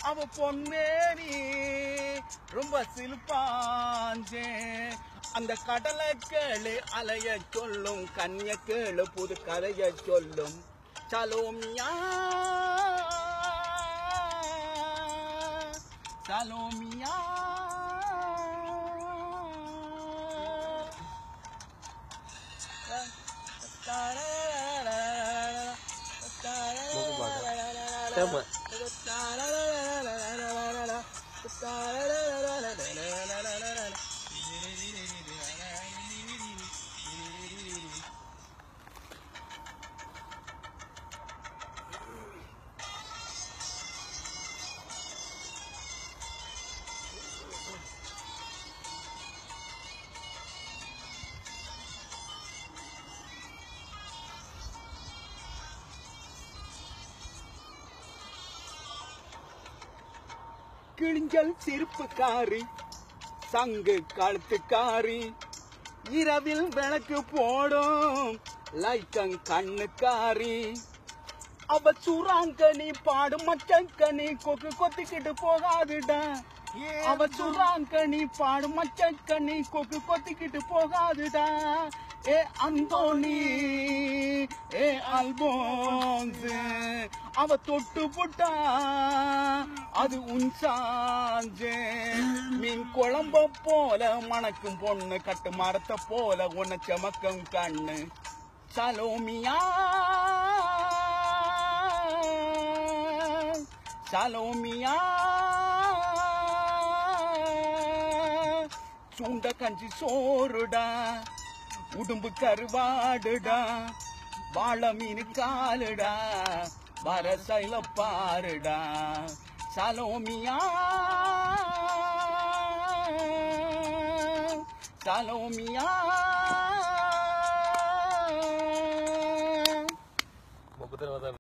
அவ பொன்மேனி ரொம்ப சிலுப்பாஞ்சே அந்த கடலை கேளு அலைய சொல்லும் கன்னிய கேளு புது கதைய சொல்லும் சலோமியா சலோமியா Tama. கிழிஞ்சல் சிரிப்புக்காரி சங்கு கழுத்துக்காரி இரவில் விளக்கு போடும் லைட்டங் கண்ணுக்காரி அவ சுறாங்கனி பாடும் மச்சங்கனி கொக்கு கொத்திக்கிட்டு போகாதுடா அவ சுறாங்கனி பாடும் மச்சங்கனி கொக்கு கொத்திக்கிட்டு போகாதுடா ஏ அந்தோனி ஏ அல்போன்ஸ் அவ தொட்டு புட்டா அது உன் சாஞ்சே மீன் குழம்ப போல மணக்கும் பொண்ணு கட்டு மரத்தை போல உன்னை செமக்கும் கண்ணு சலோமியா சலோமியா சூண்ட கஞ்சி சோறுடா உடும்பு கருவாடுடா வாழை மீன் காலுடா வர சைல பாருடா சலோமியா சலோமியா